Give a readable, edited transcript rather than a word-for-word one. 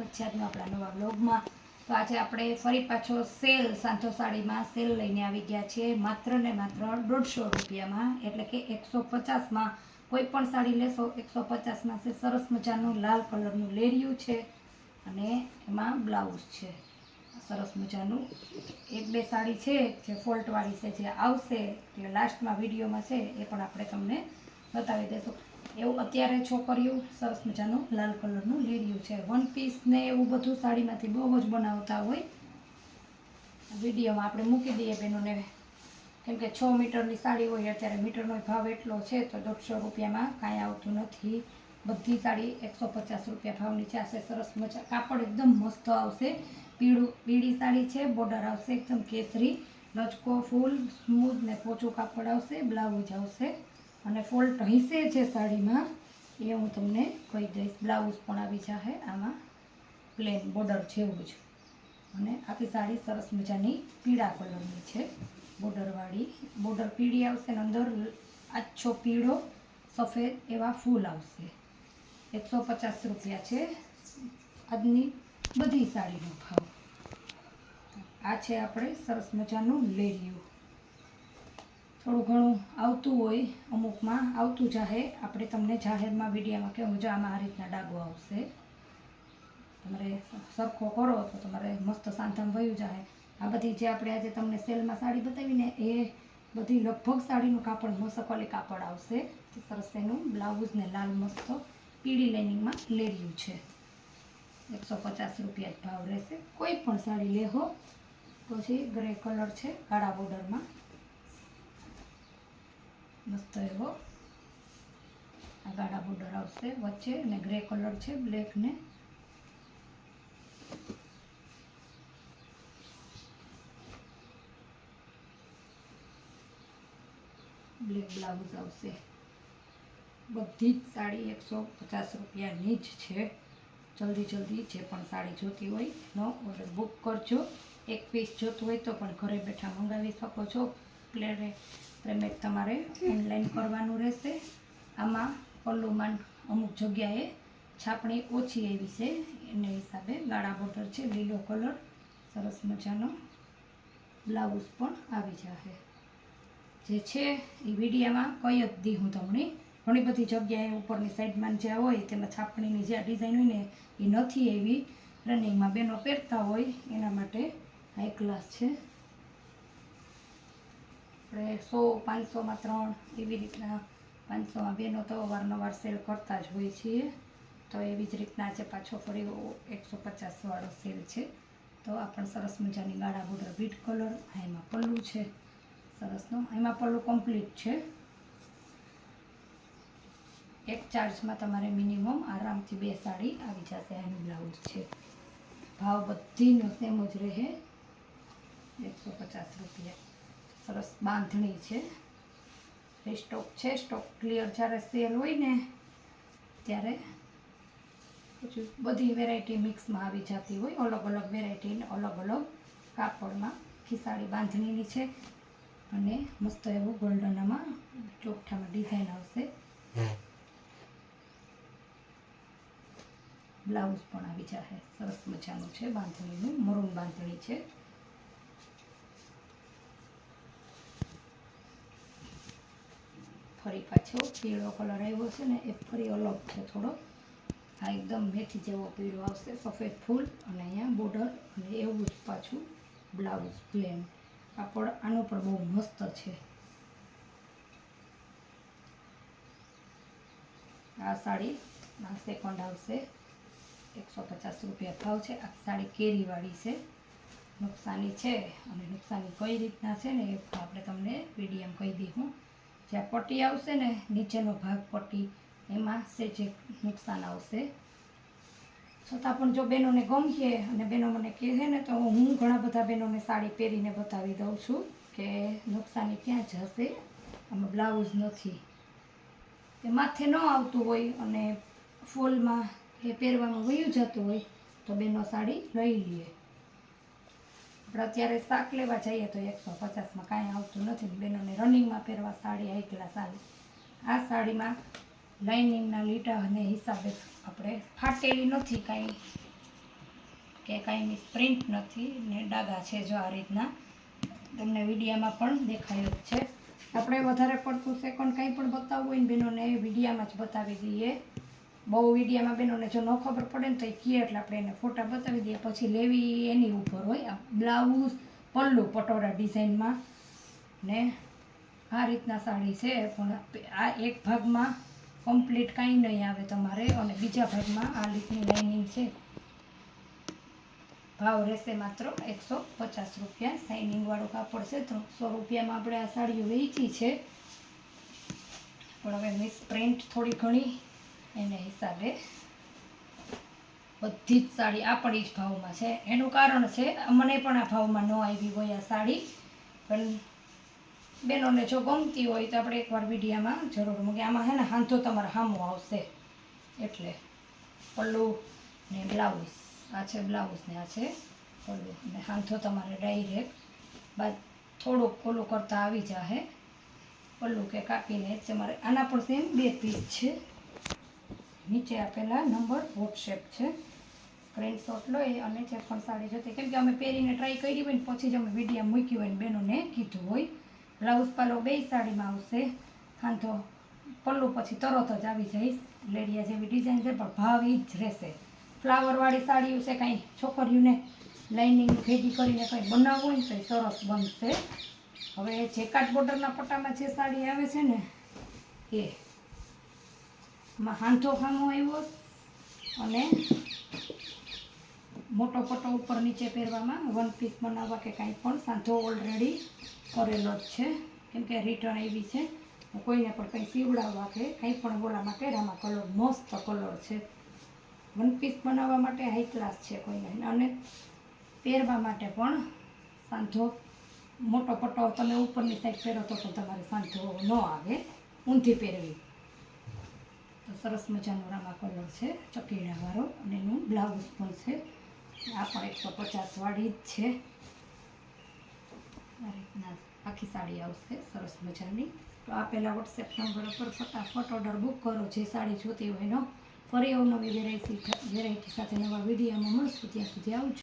સ્વાગત છે આજનો આપણા નવા બ્લોગમાં। તો આજે આપણે ફરી પાછો સેલ સાંથો સાડીમાં સેલ લઈને આવી ગયા છીએ, માત્ર ને માત્ર 150 રૂપિયામાં, એટલે કે 150માં કોઈ પણ સાડી લેશો 150માં છે। સરસ મજાનું લાલ કલરનું લેરિયું છે અને એમાં બ્લાઉઝ છે સરસ મજાનું। એક બે સાડી છે જે ફોલ્ટવાળી છે જે આવશે, એટલે લાસ્ટમાં વિડીયોમાં છે એ પણ આપણે તમને બતાવી દઈશું। એવું અત્યારે છોકરીઓ સરસ મજાનું લાલ કલરનું લેરિયું છે। વન પીસ ને એવું બધું સાડીમાંથી બહુ જ બનાવતા હોય, વિડીયોમાં આપણે મૂકી દઈએ બહેનોને, કેમ કે 6 મીટરની સાડી હોય, અત્યારે મીટરનો ભાવ એટલો છે તો 150 રૂપિયામાં કાંઈ આવતું નથી। બધી સાડી 150 રૂપિયા ભાવની છે। આ સરસ મજા, કાપડ એકદમ મસ્ત આવશે, પીળી સાડી છે, બોર્ડર આવશે એકદમ કેસરી, લચકો ફૂલ સ્મૂથ ને પોચું કાપડ આવશે, બ્લાઉઝ આવશે અને ફોલ્ટ હશે જે સાડીમાં એ હું તમને કહી દઈશ। બ્લાઉઝ પણ આવી જશે આમાં પ્લેન બોર્ડર જેવું જ, અને આખી સાડી સરસ મજાની પીળા કલરની છે, બોર્ડરવાળી। બોર્ડર પીળી આવશે ને અંદર આછો પીળો સફેદ એવા ફૂલ આવશે। 150 રૂપિયા છે આજની બધી સાડીનો ભાવ। આ છે આપણે સરસ મજાનું લેરિયું, થોડું ઘણું આવતું હોય, અમુકમાં આવતું જાહે, આપણે તમને જાહેરમાં વિડીયોમાં કહેવું જો આમાં આ રીતના ડાઘો આવશે, તમારે સરખો કરો તો તમારે મસ્ત સાંધામાં વયું જાહે। આ બધી જે આપણે આજે તમને સેલમાં સાડી બતાવીને એ બધી લગભગ સાડીનું કાપડ મસકવાલી કાપડ આવશે, સરસ એનું બ્લાઉઝ ને લાલ મસ્ત પીળી લાઇનિંગમાં લેરિયું છે। 150 રૂપિયા જ ભાવ રહેશે। કોઈ પણ સાડી લેહો। પછી ગ્રે કલર છે કાળા બોર્ડરમાં, મસ્ત એવો આ ગાળા બોર્ડર આવશે વચ્ચે, અને ગ્રે કલર છે બ્લેક ને બ્લેક બ્લાઉઝ આવશે। બધી જ સાડી 150 રૂપિયાની જ છે। જલ્દી જે પણ સાડી જોતી હોય એનો ઓર્ડર બુક કરજો। એક પીસ જોતું હોય તો પણ ઘરે બેઠા મંગાવી શકો છો। પેમેન્ટ તમારે ઓનલાઈન કરવાનું રહેશે। આમાં પલ્લુમાં અમુક જગ્યાએ છાપણી ઓછી એવી છે, એને હિસાબે ગાળા બોર્ડર છે, લીલો કલર સરસ મજાનો, બ્લાઉઝ પણ આવી જશે। જે છે એ વિડીયામાં કહી જ દી હું તમને, ઘણી બધી જગ્યાએ ઉપરની સાઈડમાં જ્યાં હોય તેમાં છાપણીની જે ડિઝાઇન હોય ને એ નથી એવી રનિંગમાં બેનો પહેરતા હોય, એના માટે હાઈ ક્લાસ છે। આપણે 100-500માં 3 એવી રીતના 500માં બેનો તો અવારનવાર સેલ કરતા જ હોય છીએ, તો એવી જ રીતના આજે પાછો ફરી 150 વાળો સેલ છે। તો આ પણ સરસ મજાની ગાળા બોર્ડર બીટ કલર, એમાં પલ્લું છે સરસનો, એમાં પલ્લું કમ્પ્લીટ છે। એક ચાર્જમાં તમારે મિનિમમ આરામથી 2 સાડી આવી જશે। આનું બ્લાઉઝ છે, ભાવ બધીનો સેમ જ રહે 150 રૂપિયા। સરસ બાંધણી છે, સ્ટોક છે, સ્ટોક ક્લિયર જ્યારે સેલ હોય ને ત્યારે પછી બધી વેરાયટી મિક્સમાં આવી જતી હોય, અલગ અલગ વેરાયટી અલગ અલગ કાપડમાં। ખિસાડી બાંધણીની છે અને મસ્ત એવું ગોલ્ડનમાં ચોકઠામાં ડિઝાઇન આવશે, બ્લાઉઝ પણ આવી જશે સરસ મજાનું છે, બાંધણીનું મરૂન બાંધણી છે। ફરી પાછો પીળો કલર આવ્યો છે ને એ ફરી અલગ છે થોડો, આ એકદમ મેથી જેવો પીળો આવશે, સફેદ ફૂલ અને અહીંયા બોર્ડર, અને એવું જ પાછું બ્લાઉઝ પ્લેન। કાપડ આનું પણ બહુ મસ્ત છે। આ સાડીમાં સેકન્ડ આવશે, 150 રૂપિયા ભાવ છે। આ સાડી કેરીવાળી છે, નુકસાની છે, અને નુકસાની કઈ રીતના છે ને એ આપણે તમને વિડીયોમાં કહી દઈશું। જ્યાં પટ્ટી આવશે ને નીચેનો ભાગ પટ્ટી, એમાં સેજે નુકસાન આવશે, છતાં પણ જો બહેનોને ગમશે અને બહેનો મને કહે ને તો હું ઘણા બધા બહેનોને સાડી પહેરીને બતાવી દઉં છું કે નુકસાની ક્યાં જશે। આમાં બ્લાઉઝ નથી, એ માથે ન આવતું હોય અને ફોલમાં એ પહેરવામાં વયું જતું હોય તો બેનો સાડી લઈ લે। આપણે અત્યારે શાક લેવા જઈએ તો 150માં કાંઈ આવતું નથી, બેનોને રનિંગમાં પહેરવા સાડી હાઈ ક્લાસ આવે। આ સાડીમાં લાઇનિંગના લીટા અને હિસાબે આપણે ફાટેલી નથી કાંઈ, કે કાંઈ મિસ પ્રિન્ટ નથી ને ડાઘા છે જો આ રીતના તમને વિડીયામાં પણ દેખાયું જ છે. આપણે વધારે પડતું સેકન્ડ કંઈ પણ બતાવવું હોય ને બહેનોને વિડીયામાં જ બતાવી દઈએ. બહુ વિડીયામાં બહેનોને જો ન ખબર પડે ને તો એ કહે એટલે આપણે એને ફોટા બતાવી દઈએ, પછી લેવી એની ઉપર હોય. આ બ્લાઉઝ પલ્લું પટોળા ડિઝાઇનમાં ને આ રીતના સાડી છે, પણ આ એક ભાગમાં કમ્પ્લીટ કાંઈ નહીં આવે તમારે, અને બીજા ભાગમાં આ રીતની લાઇનિંગ છે. ભાવ રહેશે માત્ર 150 રૂપિયા. શાઇનિંગવાળું કાપડ છે. 300 રૂપિયામાં આપણે આ સાડીઓ વેચી છે, પણ હવે મિસ પ્રિન્ટ થોડી ઘણી એને હિસાબે બધી જ સાડી આપણી જ ભાવમાં છે. એનું કારણ છે મને પણ આ ભાવમાં ન આવી હોય આ સાડી, પણ બહેનોને જો ગમતી હોય તો આપણે એકવાર વિડીયામાં જરૂર મૂકીએ. આમાં છે ને હાંધો તમારે સામો આવશે, એટલે પલ્લું ને બ્લાઉઝ આ છે, બ્લાઉઝ ને આ છે પલ્લું, અને હાંધો તમારે ડાયરેક્ટ બાદ થોડુંક ઓલું કરતાં આવી જશે. પલ્લું કે કાપીને તમારે આના પણ સેમ 2 પીસ છે. નીચે આપેલા નંબર વોટ્સએપ છે, સ્ક્રીનશોટ લઈ અને જે પણ સાડી જોતી, કેમ કે અમે પહેરીને ટ્રાય કરી હોય ને પછી જ અમે વિડીયો મૂક્યું હોય ને બહેનોને કીધું હોય. બ્લાઉઝ પાલો 2 સાડીમાં આવશે. હાંધો પલ્લું પછી તરત જ આવી જાય, લેડિયા જેવી ડિઝાઇન છે, પણ ભાવ એ જ રહેશે. ફ્લાવરવાળી સાડીઓ છે, કાંઈ છોકરીઓને લાઇનિંગ ભેગી કરીને કંઈ બનાવવું હોય ને તો એ સરસ બનશે. હવે જેકાટ બોર્ડરના પટ્ટામાં જે સાડી આવે છે ને એમાં હાંધો ખામો આવ્યો અને મોટો પટ્ટો ઉપર નીચે પહેરવામાં 1 પીસ બનાવવા કે કાંઈ પણ સાંધો ઓલરેડી કરેલો જ છે, કેમ કે રિટર્ન આવી છે. કોઈને પણ કંઈ સીવડાવવા કે કંઈ પણ બોલા માટે આમાં કલર મસ્ત કલર છે. 1 પીસ બનાવવા માટે હાઈ ક્લાસ છે કોઈને, અને પહેરવા માટે પણ સાંધો મોટો પટ્ટો તમે ઉપરની સાઈડ પહેરો તો તમારે સાંધો ન આવે, ઊંધી પહેરવી તો સરસ મજાનો રામા કલર છે ચકેડાવાળો, અને એનું બ્લાઉઝ પણ છે. આ પણ 150 વાળી જ છે. આ રીતના આખી સાડી આવશે સરસ મજાની. તો આપેલા વોટ્સએપ નંબર પર ફટાફટ ઓર્ડર બુક કરો જે સાડી જોતી હોય એનો. ફરી અવનવી વેરાયટી સાથે નવા વિડીયોમાં મળશું. ત્યાં સુધી આવજો.